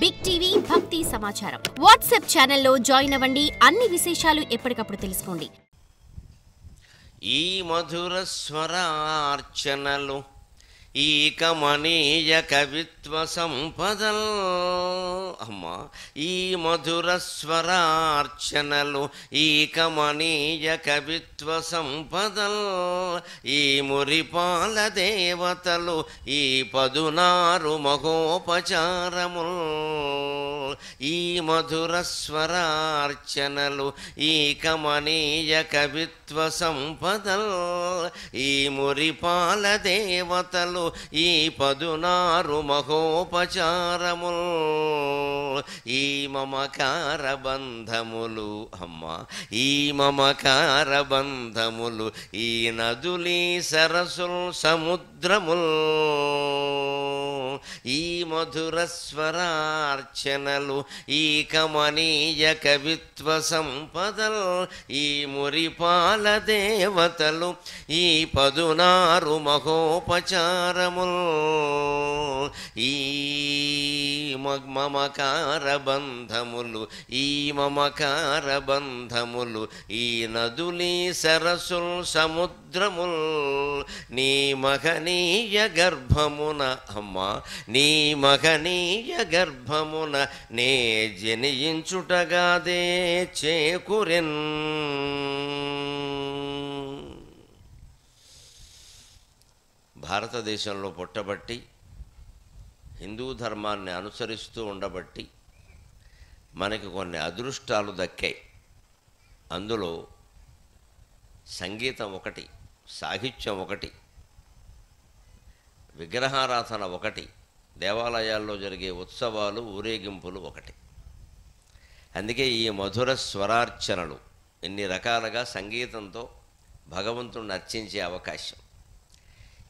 Big TV భక్తి సమాచారం WhatsApp ఛానల్లో జాయిన్ అవ్వండి. అన్ని విశేషాలు ఎప్పటికప్పుడు తెలుసుకోండి. ఈ మధుర స్వరార్చనలు ఈ కమనీయ కవిత్వ సంపదల్ అమ్మా ఈ మధుర స్వరార్చనలు ఈ కమనీయ కవిత్వ సంపదల్ ఈ మురిపాల దేవతలు ఈ పదునారు మహోపచారముల్ ఈ మధుర స్వరార్చనలు ఈ కమనీయ కవిత్వ సంపదల్ ఈ మురిపాల దేవతలు ఈ పదునారు మహోపచారముల్ ఈ మమకార బంధములు అమ్మా ఈ మమకార బంధములు ఈ నదులీ సరసుల్ సముద్రముల్ ఈ మధుర స్వరార్చనలు ఈ కమనీయ కవిత్వ సంపదల్ ఈ మురిపాల దేవతలు ఈ పదునారు మహోపచారముల్ ఈ మమకార బంధములు ఈ మమకార బంధములు ఈ నదులీ సరసుల్ సముద్రముల్ నీ మహనీయ గర్భమున అమ్మా నీ మహనీయ గర్భమున నే జనించుటగాదే చేకురెన్ భారతదేశంలో పుట్టబట్టి హిందూ ధర్మాన్ని అనుసరిస్తూ ఉండబట్టి మనకి కొన్ని అదృష్టాలు దక్కాయి. అందులో సంగీతం ఒకటి, సాహిత్యం ఒకటి, విగ్రహారాధన ఒకటి, దేవాలయాల్లో జరిగే ఉత్సవాలు ఊరేగింపులు ఒకటి. అందుకే ఈ మధుర స్వరార్చనలు ఎన్ని రకాలుగా సంగీతంతో భగవంతుడిని అర్చించే అవకాశం.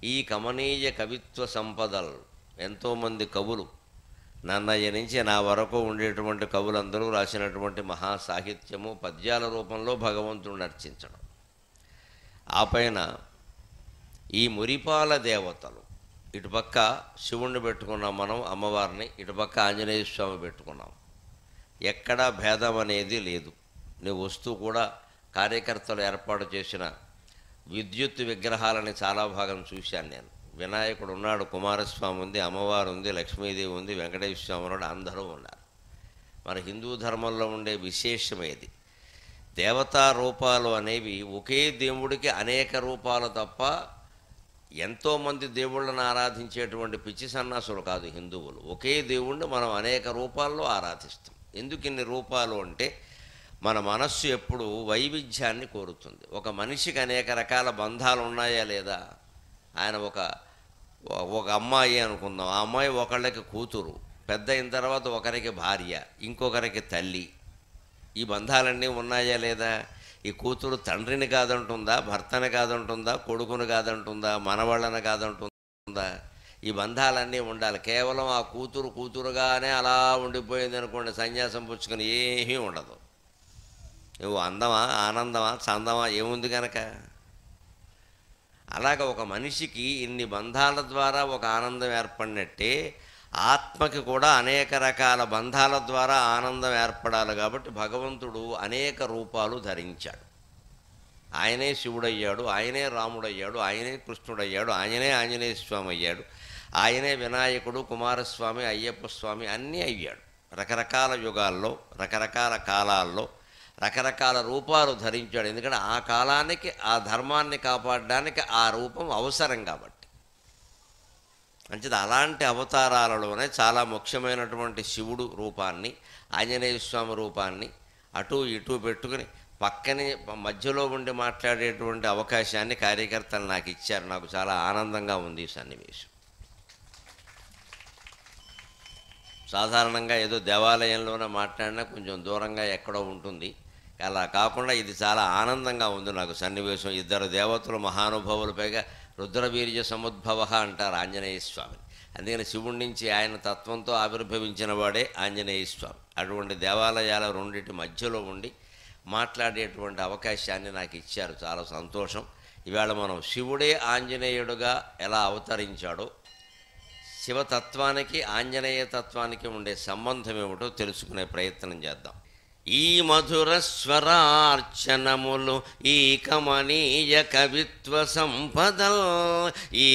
ఈ కమనీయ కవిత్వ సంపదలు ఎంతోమంది కవులు నన్నయ్య నుంచి నా వరకు ఉండేటువంటి కవులందరూ రాసినటువంటి మహాసాహిత్యము పద్యాల రూపంలో భగవంతుడిని అర్చించడం. ఆ పైన ఈ మురిపాల దేవతలు, ఇటుపక్క శివుణ్ణి పెట్టుకున్నాం మనం, అమ్మవారిని, ఇటుపక్క ఆంజనేయ స్వామి పెట్టుకున్నాం. ఎక్కడా భేదం అనేది లేదు. నువ్వు వస్తూ కూడా కార్యకర్తలు ఏర్పాటు చేసిన విద్యుత్ విగ్రహాలని చాలా భాగం చూశాను నేను. వినాయకుడు ఉన్నాడు, కుమారస్వామి ఉంది, అమ్మవారు ఉంది, లక్ష్మీదేవి ఉంది, వెంకటేశ్వర స్వామి ఉన్నాడు, అందరూ ఉన్నారు. మన హిందూ ధర్మంలో ఉండే విశేషమేది. దేవతా రూపాలు అనేవి ఒకే దేవుడికి అనేక రూపాలు తప్ప ఎంతోమంది దేవుళ్ళను ఆరాధించేటువంటి పిచ్చి సన్నాసులు కాదు హిందువులు. ఒకే దేవుణ్ణి మనం అనేక రూపాల్లో ఆరాధిస్తాం. ఎందుకు ఇన్ని రూపాలు అంటే మన మనస్సు ఎప్పుడు వైవిధ్యాన్ని కోరుతుంది. ఒక మనిషికి అనేక రకాల బంధాలు ఉన్నాయా లేదా? ఆయన ఒక అమ్మాయి అనుకుందాం, ఆ అమ్మాయి ఒకళ్ళకి కూతురు, పెద్ద అయిన తర్వాత ఒకరికి భార్య, ఇంకొకరికి తల్లి. ఈ బంధాలన్నీ ఉన్నాయా లేదా? ఈ కూతురు తండ్రిని కాదంటుందా, భర్తని కాదంటుందా, కొడుకుని కాదంటుందా, మనవాళ్ళని కాదంటుందా? ఈ బంధాలన్నీ ఉండాలి. కేవలం ఆ కూతురుగానే అలా ఉండిపోయింది అనుకోండి, సన్యాసం పుచ్చుకొని ఏమీ ఉండదు. నువ్వు అందమా, ఆనందమా, చందమా ఏముంది కనుక? అలాగ ఒక మనిషికి ఇన్ని బంధాల ద్వారా ఒక ఆనందం ఏర్పడినట్టే ఆత్మకి కూడా అనేక రకాల బంధాల ద్వారా ఆనందం ఏర్పడాలి. కాబట్టి భగవంతుడు అనేక రూపాలు ధరించాడు. ఆయనే శివుడయ్యాడు, ఆయనే రాముడయ్యాడు, ఆయనే కృష్ణుడయ్యాడు, ఆయనే ఆంజనేయ స్వామి అయ్యాడు, ఆయనే వినాయకుడు, కుమారస్వామి, అయ్యప్ప స్వామి అన్నీ అయ్యాడు. రకరకాల యుగాల్లో, రకరకాల కాలాల్లో రకరకాల రూపాలు ధరించాడు. ఎందుకంటే ఆ కాలానికి ఆ ధర్మాన్ని కాపాడడానికి ఆ రూపం అవసరం కాబట్టి. అంచేది అలాంటి అవతారాలలోనే చాలా ముఖ్యమైనటువంటి శివుడు రూపాన్ని, ఆంజనేయ స్వామి రూపాన్ని అటు ఇటు పెట్టుకుని పక్కనే మధ్యలో ఉండి మాట్లాడేటువంటి అవకాశాన్ని కార్యకర్తలు నాకు ఇచ్చారు. నాకు చాలా ఆనందంగా ఉంది ఈ సన్నివేశం. సాధారణంగా ఏదో దేవాలయంలోనే మాట్లాడినా కొంచెం దూరంగా ఎక్కడో ఉంటుంది. అలా కాకుండా ఇది చాలా ఆనందంగా ఉంది నాకు సన్నివేశం. ఇద్దరు దేవతలు మహానుభావులు, పైగా రుద్రవీర్య సముద్భవ అంటారు ఆంజనేయ స్వామిని. అందుకని శివుడి నుంచి ఆయన తత్వంతో ఆవిర్భవించిన వాడే ఆంజనేయ స్వామి. అటువంటి దేవాలయాల రెండింటి మధ్యలో ఉండి మాట్లాడేటువంటి అవకాశాన్ని నాకు ఇచ్చారు. చాలా సంతోషం. ఇవాళ మనం శివుడే ఆంజనేయుడుగా ఎలా అవతరించాడో, శివతత్వానికి ఆంజనేయ తత్వానికి ఉండే సంబంధం ఏమిటో తెలుసుకునే ప్రయత్నం చేద్దాం. ఈ మధుర స్వరార్చనములు, ఈ కమనీయ కవిత్వ సంపదల్, ఈ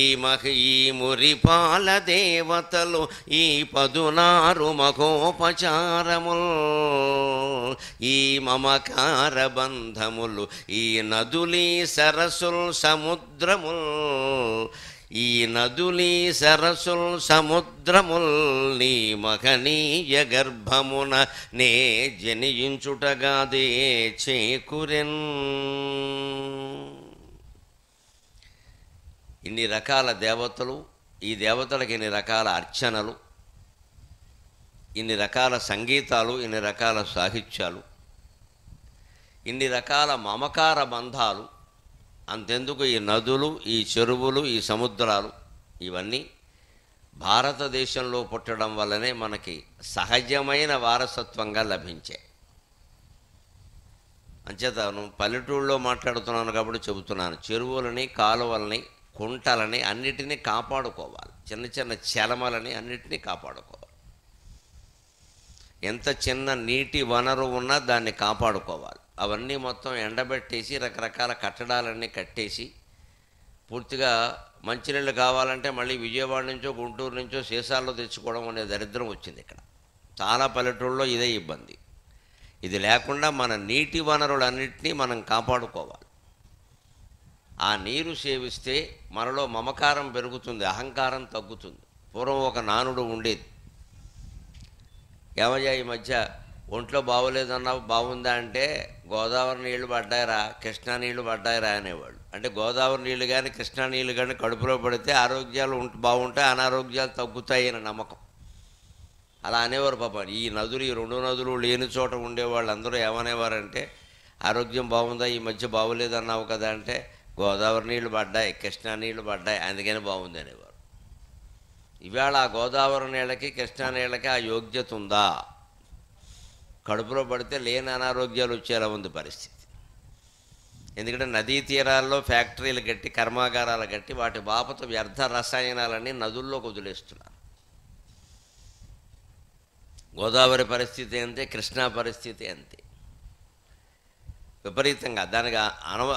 మురిపాల దేవతలు, ఈ పదునారు మఖోపచారముల్, ఈ మమకార బంధములు, ఈ నదులీ సరసుల్ సముద్రముల్, ఈ నదులీ సరసుల్ సముద్రముల్, నీ మహనీయ గర్భమున నే జనించుటగాదే చేకురెన్. ఇన్ని రకాల దేవతలు, ఈ దేవతలకు ఇన్ని రకాల అర్చనలు, ఇన్ని రకాల సంగీతాలు, ఇన్ని రకాల సాహిత్యాలు, ఇన్ని రకాల మమకార బంధాలు. అంతెందుకు ఈ నదులు, ఈ చెరువులు, ఈ సముద్రాలు ఇవన్నీ భారతదేశంలో పుట్టడం వల్లనే మనకి సహజమైన వారసత్వంగా లభించాయి. అంచేత పల్లెటూళ్ళలో మాట్లాడుతున్నాను కాబట్టి చెబుతున్నాను. చెరువులని, కాలువలని, కుంటలని అన్నిటినీ కాపాడుకోవాలి. చిన్న చిన్న చలమలని అన్నిటినీ కాపాడుకోవాలి. ఎంత చిన్న నీటి వనరు ఉన్నా దాన్ని కాపాడుకోవాలి. అవన్నీ మొత్తం ఎండబెట్టేసి రకరకాల కట్టడాలన్నీ కట్టేసి పూర్తిగా మంచినీళ్ళు కావాలంటే మళ్ళీ విజయవాడ నుంచో గుంటూరు నుంచో సీసాల్లో తెచ్చుకోవడం అనే దరిద్రం వచ్చింది ఇక్కడ. చాలా పల్లెటూళ్ళలో ఇదే ఇబ్బంది. ఇది లేకుండా మన నీటి వనరులన్నింటినీ మనం కాపాడుకోవాలి. ఆ నీరు సేవిస్తే మనలో మమకారం పెరుగుతుంది, అహంకారం తగ్గుతుంది. పూర్వం ఒక నానుడు ఉండేది, ఏమయ్యా ఈ మధ్య ఒంట్లో బాగోలేదన్నావు, బాగుందా అంటే గోదావరి నీళ్లు పడ్డాయిరా, కృష్ణా నీళ్లు పడ్డాయిరా అనేవాళ్ళు. అంటే గోదావరి నీళ్ళు కానీ కృష్ణా నీళ్ళు కానీ కడుపులో పడితే ఆరోగ్యాలు బాగుంటాయి, అనారోగ్యాలు తగ్గుతాయి అని నమ్మకం. అలా అనేవారు పాప. ఈ నదులు, ఈ రెండు నదులు లేని చోట ఉండేవాళ్ళు అందరూ ఏమనేవారంటే, ఆరోగ్యం బాగుందా, ఈ మధ్య బాగోలేదన్నావు కదా అంటే, గోదావరి నీళ్లు పడ్డాయి, కృష్ణా నీళ్లు పడ్డాయి, అందుకని బాగుంది అనేవారు. ఇవాళ ఆ గోదావరి నీళ్ళకి కృష్ణా నీళ్ళకి ఆ యోగ్యత ఉందా? కడుపులో పడితే లేని అనారోగ్యాలు వచ్చేలా ఉంది పరిస్థితి. ఎందుకంటే నదీ తీరాల్లో ఫ్యాక్టరీలు కట్టి, కర్మాగారాలు కట్టి వాటి బాపత వ్యర్థ రసాయనాలన్నీ నదుల్లోకి వదిలేస్తున్నారు. గోదావరి పరిస్థితి అంతే, కృష్ణా పరిస్థితి అంతే. విపరీతంగా దానికి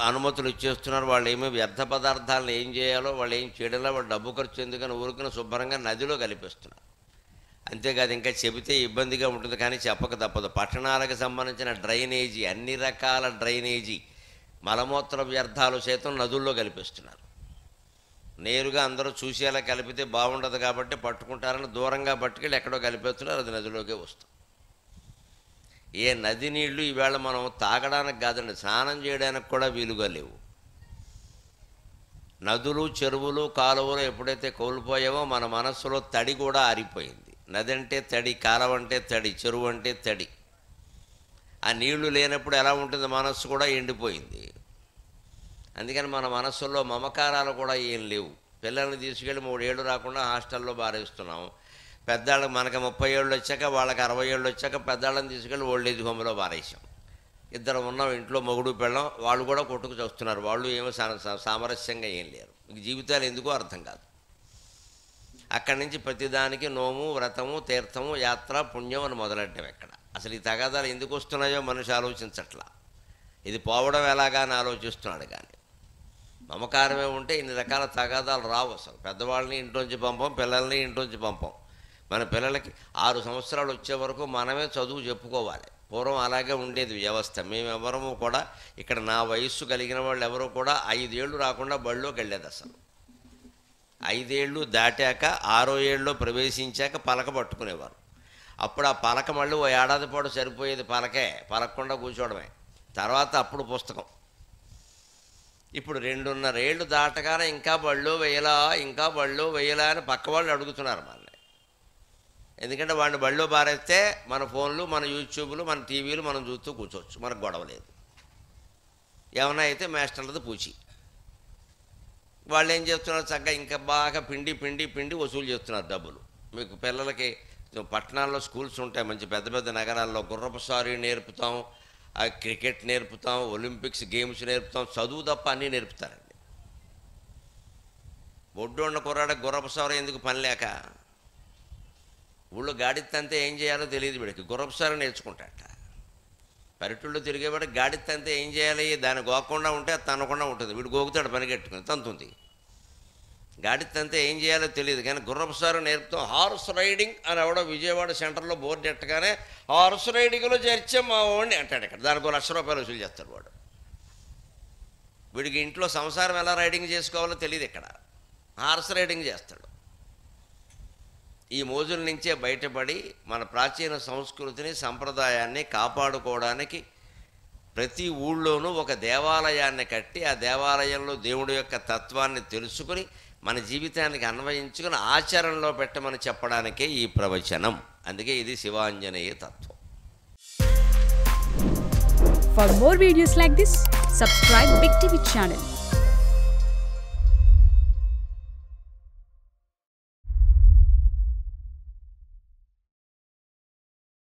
అనుమతులు ఇచ్చేస్తున్నారు. వాళ్ళు ఏమో వ్యర్థ పదార్థాలను ఏం చేయాలో వాళ్ళు ఏం చేయడంలో వాళ్ళు డబ్బు ఖర్చు ఎందుకని ఊరుకుని శుభ్రంగా నదిలో కలిపేస్తున్నారు. అంతేకాదు ఇంకా చెబితే ఇబ్బందిగా ఉంటుంది కానీ చెప్పక తప్పదు. పట్టణాలకు సంబంధించిన డ్రైనేజీ, అన్ని రకాల డ్రైనేజీ మలమూత్ర వ్యర్థాలు సైతం నదుల్లో కలిపేస్తున్నారు. నేరుగా అందరూ చూసేలా కలిపితే బాగుండదు కాబట్టి పట్టుకుంటారని దూరంగా పట్టుకెళ్ళి ఎక్కడో కలిపేస్తున్నారు, అది నదిలోకే వస్తుంది. ఏ నది నీళ్లు ఈవేళ మనం తాగడానికి కాదండి, స్నానం చేయడానికి కూడా వీలుగా లేవు. నదులు, చెరువులు, కాలువలు ఎప్పుడైతే కోల్పోయావో మన మనస్సులో తడి కూడా ఆరిపోయింది. నది అంటే తడి, కాలువ అంటే తడి, చెరువు అంటే తడి. ఆ నీళ్లు లేనప్పుడు ఎలా ఉంటుంది, మనస్సు కూడా ఎండిపోయింది. అందుకని మన మనస్సుల్లో మమకారాలు కూడా ఏం లేవు. పిల్లల్ని తీసుకెళ్ళి 3 ఏళ్ళు రాకుండా హాస్టల్లో బారేస్తున్నాం. పెద్దాళ్ళకి మనకి 30 ఏళ్ళు వచ్చాక, వాళ్ళకి 60 ఏళ్ళు వచ్చాక పెద్దాళ్ళని తీసుకెళ్ళి ఓల్డేజ్ హోమ్లో బారేసాం. ఇద్దరు ఉన్నాం ఇంట్లో, మొగుడు పెళ్ళం, వాళ్ళు కూడా కొట్టుకు చూస్తున్నారు. వాళ్ళు ఏమో సామరస్యంగా ఏం లేరు. మీకు జీవితాలు ఎందుకో అర్థం కాదు. అక్కడి నుంచి ప్రతిదానికి నోము, వ్రతము, తీర్థము, యాత్ర, పుణ్యం అని మొదలెట్టం. ఎక్కడ అసలు ఈ తగాదాలు ఎందుకు వస్తున్నాయో మనిషి ఆలోచించట్లా. ఇది పోవడం ఎలాగా అని ఆలోచిస్తున్నాడు. కానీ మమకారమే ఉంటే ఇన్ని రకాల తగాదాలు రావు. అసలు పెద్దవాళ్ళని ఇంట్లోంచి పంపం, పిల్లల్ని ఇంట్లోంచి పంపం. మన పిల్లలకి 6 సంవత్సరాలు వచ్చే వరకు మనమే చదువు చెప్పుకోవాలి. పూర్వం అలాగే ఉండేది వ్యవస్థ. మేమెవరము కూడా ఇక్కడ, నా వయస్సు కలిగిన వాళ్ళు ఎవరు కూడా 5 ఏళ్ళు రాకుండా బళ్ళోకి వెళ్ళేది. అసలు 5 ఏళ్ళు దాటాక 6వ ఏళ్ళలో ప్రవేశించాక పలక పట్టుకునేవారు. అప్పుడు ఆ పలక మళ్ళీ ఓ ఏడాది పాటు సరిపోయేది. పలకకుండా కూర్చోవడమే. తర్వాత అప్పుడు పుస్తకం. ఇప్పుడు 2.5 ఏళ్ళు దాటగానే ఇంకా బళ్ళో వేయలా అని పక్క వాళ్ళు అడుగుతున్నారు మనల్ని. ఎందుకంటే వాడిని బళ్ళో బారేస్తే మన ఫోన్లు, మన యూట్యూబ్లు, మన టీవీలు మనం చూస్తూ కూర్చోవచ్చు, మనకు గొడవ లేదు. ఏమన్నా అయితే మాస్టర్లది పూచి. వాళ్ళు ఏం చేస్తున్నారు, చక్కగా ఇంకా బాగా పిండి వసూలు చేస్తున్నారు డబ్బులు. మీకు పిల్లలకి పట్టణాల్లో స్కూల్స్ ఉంటాయి, మంచి పెద్ద పెద్ద నగరాల్లో. గుర్రపు సారీ నేర్పుతాం, క్రికెట్ నేర్పుతాం, ఒలింపిక్స్ గేమ్స్ నేర్పుతాం, చదువు తప్ప అన్నీ నేర్పుతారండి. ఒడ్డు ఉన్న కుర్రాడికి గుర్రపు సారీ ఎందుకు పని లేక? ఊళ్ళో గాడిత్తంతే ఏం చేయాలో తెలియదు వీడికి, గుర్రపుసారి నేర్చుకుంటాట. పల్లెటూళ్ళు తిరిగేవాడికి గాడిత్తంతే ఏం చేయాలి, దాన్ని గోకుండా ఉంటే అది తనకుండా ఉంటుంది, వీడు గోగుతాడు పనిగట్టుకుని తంతుంది. గాడిత్తంతే ఏం చేయాలో తెలియదు, కానీ గుర్రపుసారి నేర్పుతాం. హార్స్ రైడింగ్ అని ఎవడో విజయవాడ సెంటర్లో బోర్డు ఎట్టగానే హార్స్ రైడింగ్లో చేర్చాం మా వాడిని అంటాడు. ఇక్కడ దానికి ₹1,00,000 వసూలు చేస్తాడు వాడు. వీడికి ఇంట్లో సంసారం ఎలా రైడింగ్ చేసుకోవాలో తెలియదు, ఇక్కడ హార్స్ రైడింగ్ చేస్తాడు. ఈ మోజుల నుంచే బయటపడి మన ప్రాచీన సంస్కృతిని సంప్రదాయాన్ని కాపాడుకోవడానికి ప్రతి ఊళ్ళోనూ ఒక దేవాలయాన్ని కట్టి ఆ దేవాలయంలో దేవుడి యొక్క తత్వాన్ని తెలుసుకుని మన జీవితానికి అన్వయించుకుని ఆచరణలో పెట్టమని చెప్పడానికే ఈ ప్రవచనం. అందుకే ఇది శివాంజనేయ తత్వం. For more videos like this, subscribe Big TV channel.